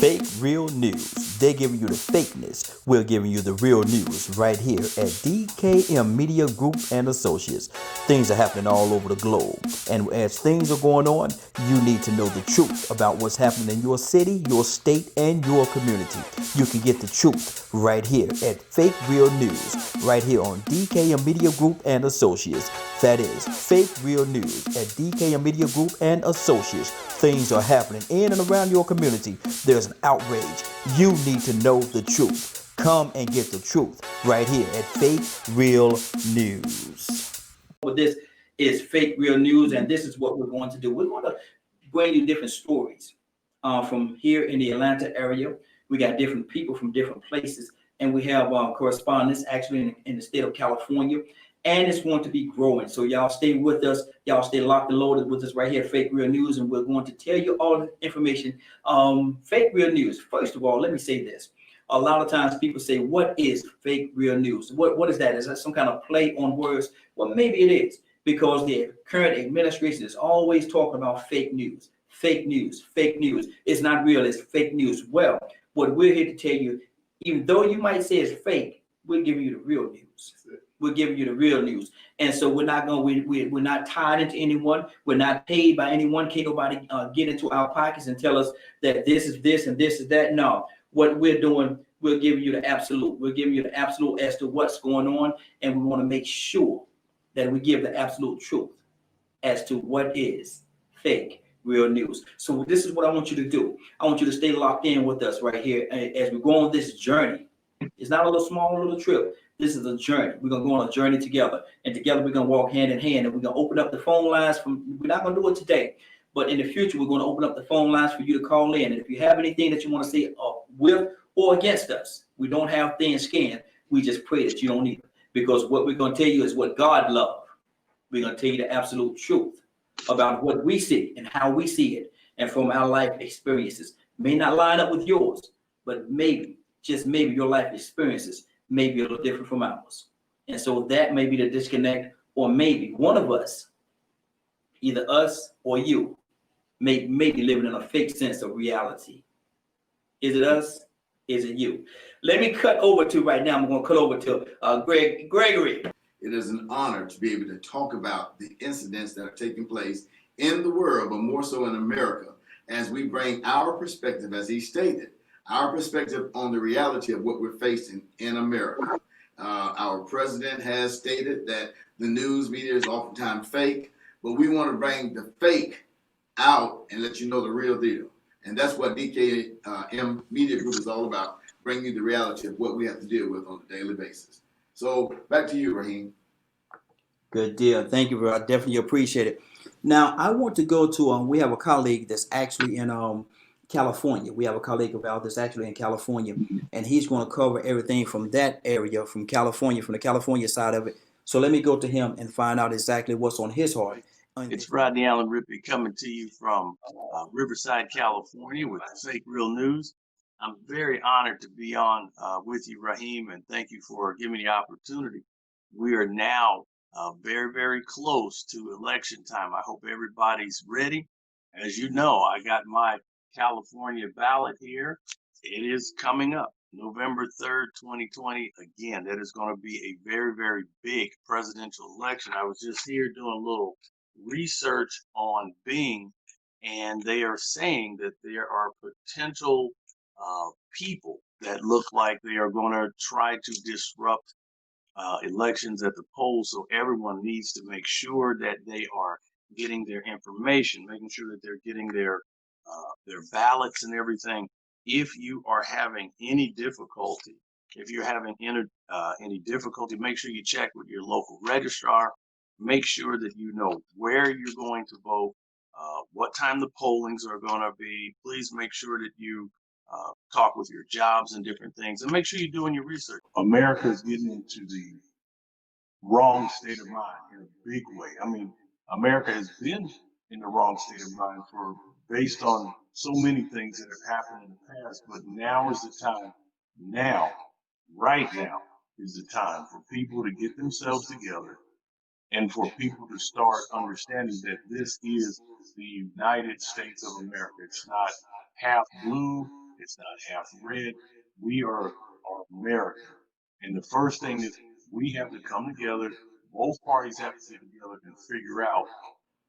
Fake real news. They're giving you the fakeness. We're giving you the real news right here at DKM Media Group and Associates. Things are happening all over the globe. And as things are going on, you need to know the truth about what's happening in your city, your state, and your community. You can get the truth right here at Fake Real News, right here on DKM Media Group and Associates. That is Fake Real News at DKM Media Group and Associates. Things are happening in and around your community. There's an outrage. You need to know the truth. Come and get the truth right here at Fake Real News. But this is Fake Real News, and this is what we're going to do. We're going to bring you different stories from here in the Atlanta area. We got different people from different places, and we have correspondents actually in the state of California. And it's going to be growing. So y'all stay with us. Y'all stay locked and loaded with us right here at Fake Real News. And we're going to tell you all the information. Fake Real News. First of all, let me say this. A lot of times people say, what is fake real news? What is that? Is that some kind of play on words? Well, maybe it is, because the current administration is always talking about fake news, fake news, fake news. It's not real, it's fake news. Well, what we're here to tell you, even though you might say it's fake, we're giving you the real news. We're giving you the real news. And so we're not going, we're not tied into anyone. We're not paid by anyone. Can't nobody get into our pockets and tell us that this is this and this is that. No, what we're doing, we're giving you the absolute. We're giving you the absolute as to what's going on. And we want to make sure that we give the absolute truth as to what is fake real news. So this is what I want you to do. I want you to stay locked in with us right here as we go on this journey. It's not a little small little trip. This is a journey. We're going to go on a journey together. And together we're going to walk hand in hand. And we're going to open up the phone lines. We're not going to do it today. But in the future, we're going to open up the phone lines for you to call in. And if you have anything that you want to say with or against us, we don't have things scanned. We just pray that you don't need it. Because what we're going to tell you is what God loves. We're going to tell you the absolute truth about what we see and how we see it. And from our life experiences. May not line up with yours, but maybe, just maybe, your life experiences may be a little different from ours. And so that may be the disconnect, or maybe one of us, either us or you, may be living in a fake sense of reality. Is it us? Is it you? Let me cut over to right now. I'm going to cut over to Gregory. It is an honor to be able to talk about the incidents that are taking place in the world, but more so in America, as we bring our perspective, as he stated, our perspective on the reality of what we're facing in America. Our president has stated that the news media is oftentimes fake, but we want to bring the fake out and let you know the real deal. And that's what DKM Media Group is all about, bringing you the reality of what we have to deal with on a daily basis. So back to you, Raheem. Good deal. Thank you, bro. I definitely appreciate it. Now, I want to go to, we have a colleague that's actually in California. We have a colleague of ours that's actually in California, and he's going to cover everything from that area, from California, from the California side of it. So let me go to him and find out exactly what's on his heart. It's Rodney Allen Rippey coming to you from Riverside, California with Fake Real News. I'm very honored to be on with you, Raheem, and thank you for giving me the opportunity. We are now very, very close to election time. I hope everybody's ready. As you know, I got my California ballot here. It is coming up November 3rd, 2020. Again, that is going to be a very, very big presidential election. I was just here doing a little research on Bing, and they are saying that there are potential people that look like they are going to try to disrupt elections at the polls. So everyone needs to make sure that they are getting their information, making sure that they're getting their ballots and everything. If you are having any difficulty, make sure you check with your local registrar. Make sure that you know where you're going to vote, what time the pollings are going to be. Please make sure that you talk with your jobs and different things, and make sure you're doing your research. America is getting into the wrong state of mind in a big way. I mean, America has been in the wrong state of mind based on so many things that have happened in the past, but now is the time. Right now is the time for people to get themselves together and for people to start understanding that this is the United States of America. It's not half blue, It's not half red. We are America. And the first thing is we have to come together. Both parties have to get together and figure out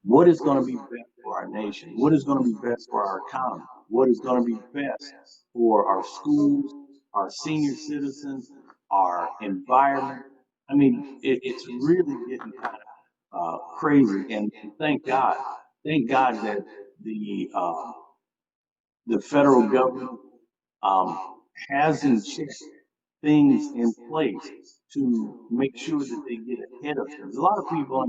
what is going to be best for our nation, what is going to be best for our economy, what is going to be best for our schools, our senior citizens, our environment. I mean, it's really getting kind of crazy. And thank God that the federal government has in check things in place to make sure that they get ahead of things. A lot of people,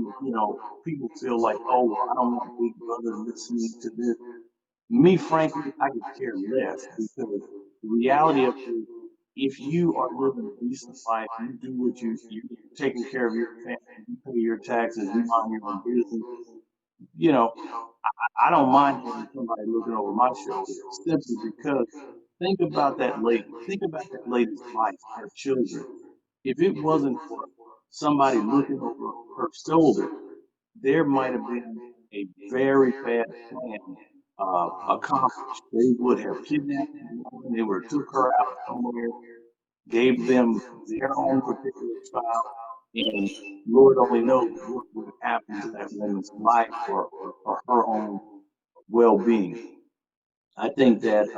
people feel like, oh, well, I don't want Big Brother listening to this. Me, frankly, I could care less because the reality of it is, if you are living a decent life, you do what you're taking care of your family, you pay your taxes, you mind your own business, I don't mind having somebody looking over my shoulder simply because think about that lady. Think about that lady's life, her children. If it wasn't for somebody looking over her shoulder, there might have been a very bad plan accomplished. They would have kidnapped her, they would have took her out somewhere, gave them their own particular child, and Lord only knows what would have happened to that woman's life or her own well-being. I think that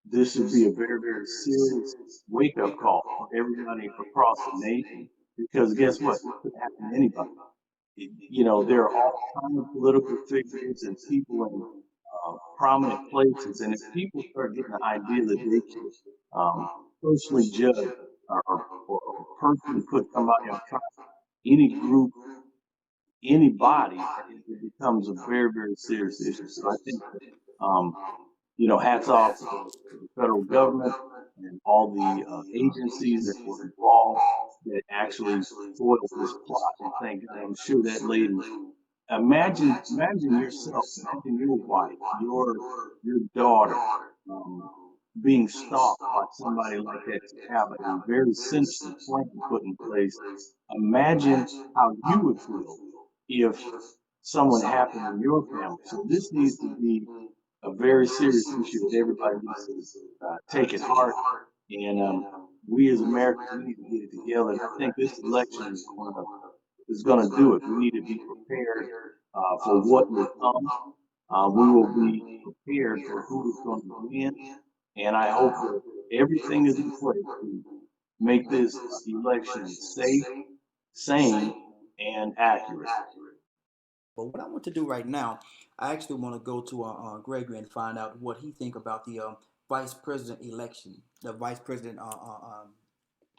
this would be a very, very serious wake-up call for everybody across the nation, because guess what? It could happen to anybody. There are all kinds of political figures and people in prominent places, and if people start getting the idea that they can personally judge or personally put somebody on trial, any group, anybody, it becomes a very, very serious issue. So I think that, hats off to the federal government and all the agencies that were involved that actually foiled this plot. And thank God, I'm sure that lady. Imagine yourself, imagine your wife, your daughter, being stalked by somebody like that, to have a very sinister plan put in place. Imagine how you would feel if someone happened in your family. So this needs to be a very serious issue that everybody needs to take at heart. And we as Americans, we need to get it together. And I think this election is going to do it. We need to be prepared for what will come. We will be prepared for who is going to win. And I hope that everything is in place to make this election safe, sane, and accurate. But what I want to do right now, I actually want to go to Gregory and find out what he think about the vice president election, the vice president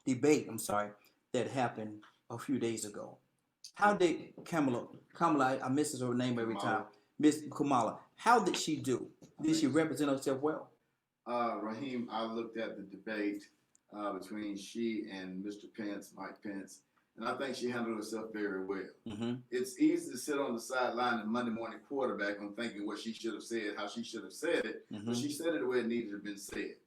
debate. I'm sorry, that happened a few days ago. How did Kamala? I miss her name every time. Miss Kamala. How did she do? Did she represent herself well? Raheem, I looked at the debate between she and Mr. Pence, Mike Pence, and I think she handled herself very well. Mm-hmm. It's easy to sit on the sideline and Monday morning quarterback on thinking what she should have said, how she should have said it, but she said it the way it needed to have been said.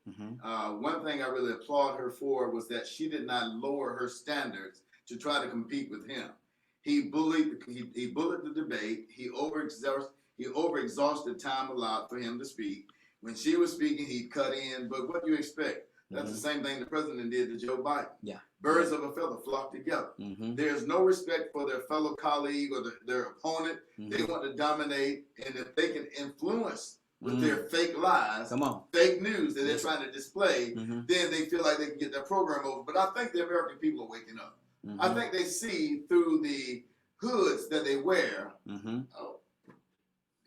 One thing I really applaud her for was that she did not lower her standards to try to compete with him. He bullied the debate. He overexhausted time allowed for him to speak. When she was speaking, he'd cut in. But what do you expect? That's the same thing the president did to Joe Biden. Yeah. Birds of a feather flock together. There's no respect for their fellow colleague or their opponent. They want to dominate, and if they can influence with their fake lies, fake news that they're trying to display, then they feel like they can get their program over. But I think the American people are waking up. I think they see through the hoods that they wear. Oh,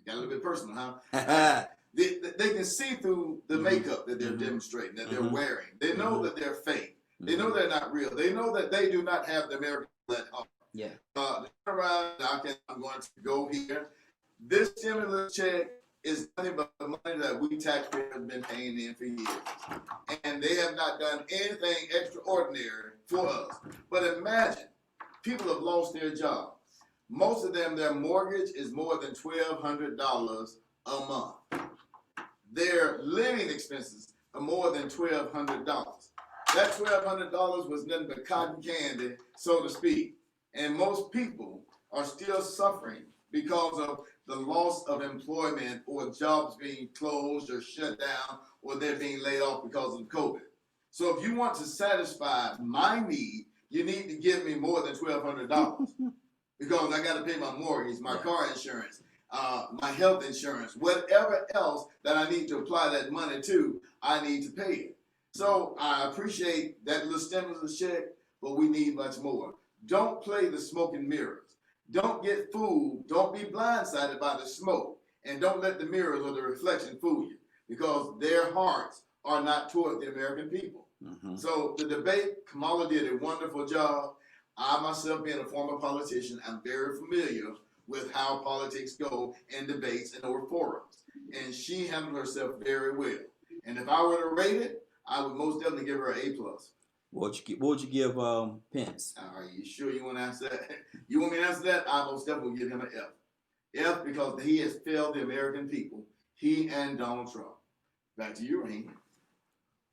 got a little bit personal, huh? They can see through the makeup that they're demonstrating, that they're wearing. They know that they're fake. They know they're not real. They know that they do not have the American blood at heart. Yeah. I'm going to go here. This stimulus check is nothing but the money that we taxpayers have been paying in for years. And they have not done anything extraordinary for us. But imagine, people have lost their jobs. Most of them, their mortgage is more than $1,200 a month. Their living expenses are more than $1,200. That $1,200 was nothing but cotton candy, so to speak. And most people are still suffering because of the loss of employment or jobs being closed or shut down or they're being laid off because of COVID. So if you want to satisfy my need, you need to give me more than $1,200 because I got to pay my mortgage, my car insurance, my health insurance, whatever else that I need to apply that money to, I need to pay it. So I appreciate that little stimulus check, but we need much more. Don't play the smoke and mirrors. Don't get fooled. Don't be blindsided by the smoke. And don't let the mirrors or the reflection fool you because their hearts are not toward the American people. So the debate, Kamala did a wonderful job. I myself, being a former politician, I'm very familiar with how politics go in debates and over forums. And she handled herself very well. And if I were to rate it, I would most definitely give her an A+. What would you give Pence? Are you sure you want to answer that? You want me to answer that? I most definitely would give him an F. F because he has failed the American people. He and Donald Trump. Back to you, Raheem.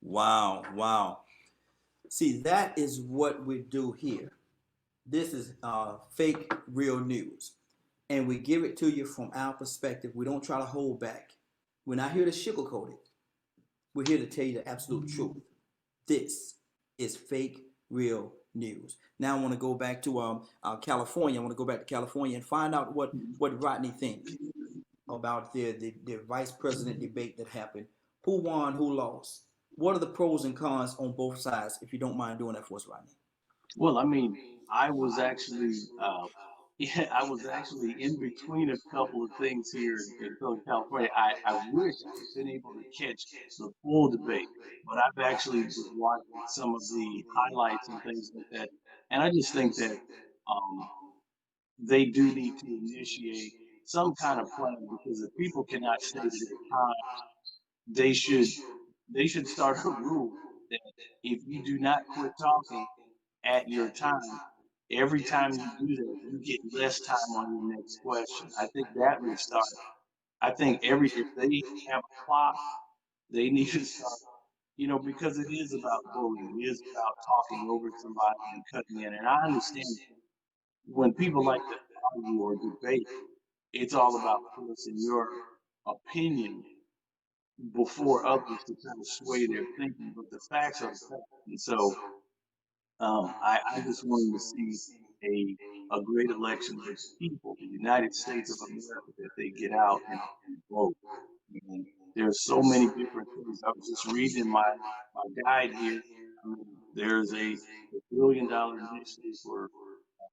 Wow, wow. See, that is what we do here. This is fake real news. And we give it to you from our perspective. We don't try to hold back. We're not here to sugarcoat it. We're here to tell you the absolute truth. This is fake real news. Now I want to go back to California. I want to go back to California and find out what Rodney thinks about the vice president debate that happened. Who won, who lost? What are the pros and cons on both sides, if you don't mind doing that for us, Rodney? Well, I mean, I was actually, I was actually in between a couple of things here in Southern California. I wish I'd been able to catch the full debate, but I've actually was watching some of the highlights and things like that, and I just think that they do need to initiate some kind of plan because if people cannot stay to their time, they should start a rule that if you do not quit talking at your time, every time you do that, you get less time on your next question. I think that would start. I think if they have a clock, they need to start, because it is about bullying. It is about talking over somebody and cutting in. And I understand when people like to argue or debate, it's all about forcing your opinion before others to kind of sway their thinking, but the facts are the facts. And so I just wanted to see a great election with people, the United States of America, that they get out and vote. And there's so many different things. I was just reading my guide here. There's a $1 billion initiative for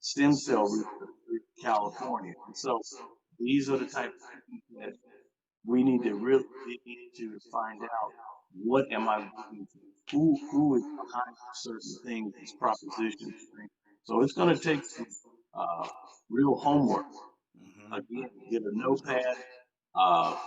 stem cell research in California. And so these are the type of things that we need to really dig into to find out what am I voting for? Who is behind certain things, these propositions. So it's going to take some real homework. Again, get a notepad,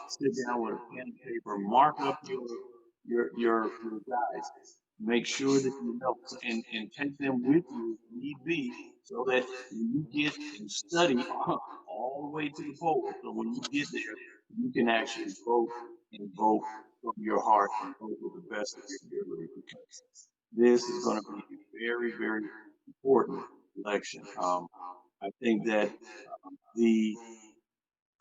sit down with a pen and paper, mark up your guys. Make sure that you know and take them with you if need be, so that you get and study all the way to the poll. So when you get there, you can actually vote and vote from your heart and vote with the best of your ability, because this is going to be a very, very important election. I think that the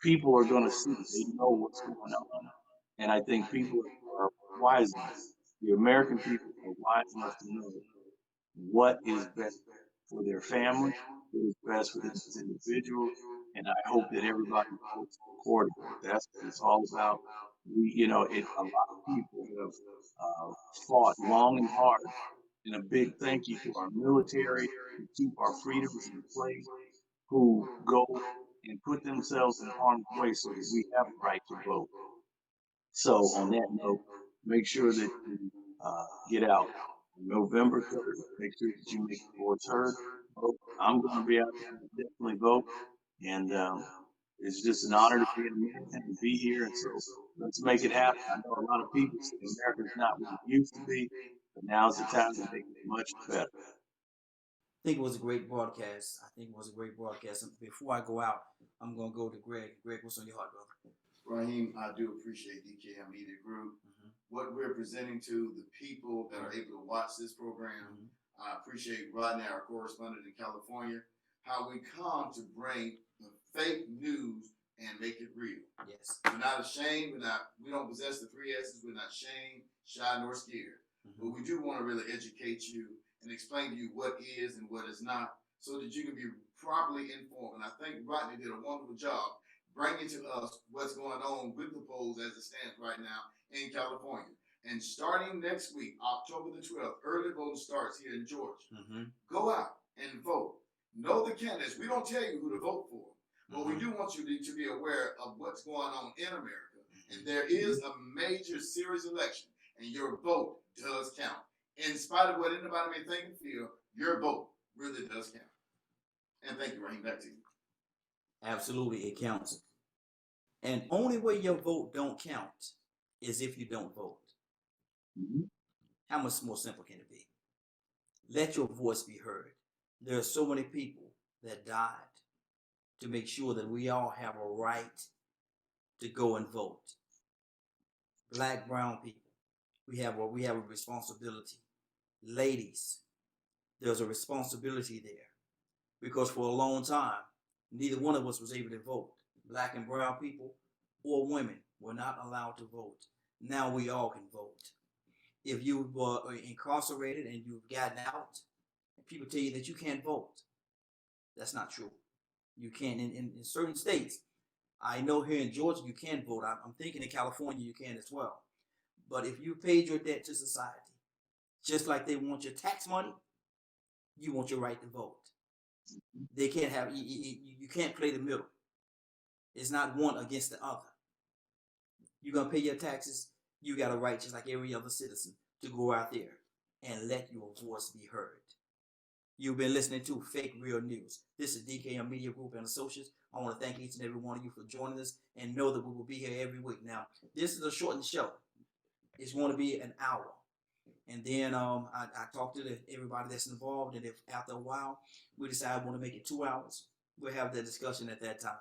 people are going to see, they know what's going on. And I think people are wise enough. The American people are wise enough to know what is best for their family, what is best for them as individuals, and I hope that everybody votes accordingly. That's what it's all about. A lot of people have fought long and hard, and a big thank you to our military who keep our freedoms in place, who go and put themselves in harm's way so that we have the right to vote. So on that note, make sure that you get out November 3rd. Make sure that you make your voice heard. Vote. I'm going to be out there and definitely vote. And it's just an honor to be an American and be here. And so let's make it happen. I know a lot of people say America's not what it used to be, but now's the time to make it much better. I think it was a great broadcast. Before I go out, I'm going to go to Greg. Greg, what's on your heart, brother? Raheem, I do appreciate DKM Media Group. What we're presenting to the people that are able to watch this program. I appreciate Rodney, our correspondent in California, how we come to bring the fake news and make it real. Yes. We're not ashamed. We don't possess the three S's. We're not shamed, shy, nor scared. But we do want to really educate you and explain to you what is and what is not, so that you can be properly informed. And I think Rodney did a wonderful job bringing to us what's going on with the polls as it stands right now in California. And starting next week, October the 12th, early voting starts here in Georgia. Go out and vote. Know the candidates. We don't tell you who to vote for, but we do want you to be aware of what's going on in America. And there is a major serious election, and your vote does count. In spite of what anybody may think and feel, your vote really does count. And thank you, Raheem. Back to you. Absolutely, it counts. And only way your vote don't count is if you don't vote. How much more simple can it be? Let your voice be heard. There are so many people that died to make sure that we all have a right to go and vote. Black, brown people, we have a responsibility. Ladies, there's a responsibility there, because for a long time, neither one of us was able to vote. Black and brown people or women were not allowed to vote. Now we all can vote. If you were incarcerated and you've gotten out, and people tell you that you can't vote, that's not true. You can in certain states. I know here in Georgia you can vote. I'm thinking in California you can as well. But if you paid your debt to society, just like they want your tax money, you want your right to vote. They can't have you can't play the middle. It's not one against the other. You're gonna pay your taxes. You got a right, just like every other citizen, to go out there and let your voice be heard. You've been listening to Fake Real News. This is DKM Media Group and Associates. I want to thank each and every one of you for joining us, and know that we will be here every week. Now, this is a shortened show. It's going to be an hour. And then I talked to everybody that's involved, and if after a while we decide we want to make it 2 hours, we'll have that discussion at that time.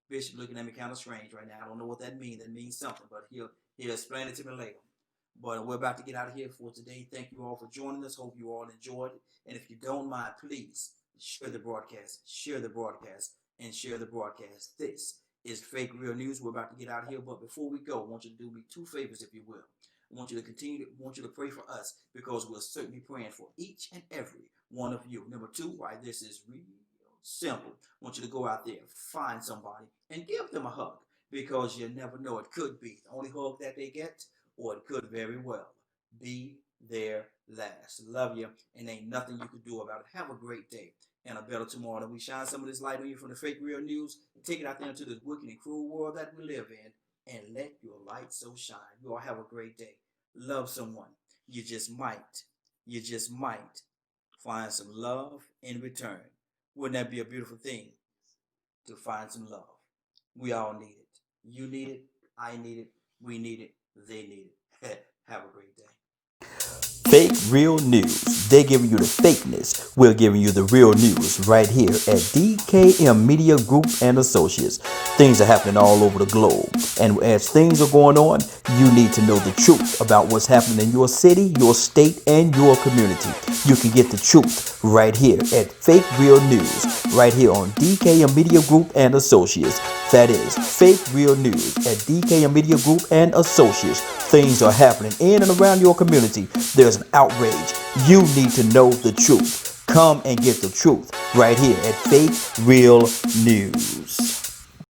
Bishop looking at me kind of strange right now. I don't know what that means. That means something, but he'll explain it to me later. But we're about to get out of here for today. Thank you all for joining us. Hope you all enjoyed it. And if you don't mind, please share the broadcast, and share the broadcast. This is Fake Real News. We're about to get out of here. But before we go, I want you to do me 2 favors, if you will. I want you to pray for us, because we're certainly praying for each and every one of you. Number 2, why this is real simple. I want you to go out there, find somebody, and give them a hug, because you never know. It could be the only hug that they get, or it could very well be their last. Love you, and ain't nothing you can do about it. Have a great day and a better tomorrow. And we shine some of this light on you from the Fake Real News, and take it out there into this wicked and cruel world that we live in, and let your light so shine. You all have a great day. Love someone. You just might find some love in return. Wouldn't that be a beautiful thing, to find some love? We all need it. You need it. I need it. We need it. They need it. Have a great day. Fake Real News. They're giving you the fakeness. We're giving you the real news right here at DKM Media Group and Associates. Things are happening all over the globe. And as things are going on, you need to know the truth about what's happening in your city, your state, and your community. You can get the truth right here at Fake Real News, right here on DKM Media Group and Associates. That is Fake Real News at DKM Media Group and Associates. Things are happening in and around your community. There's an outrage. You need to know the truth. Come and get the truth right here at Fake Real News.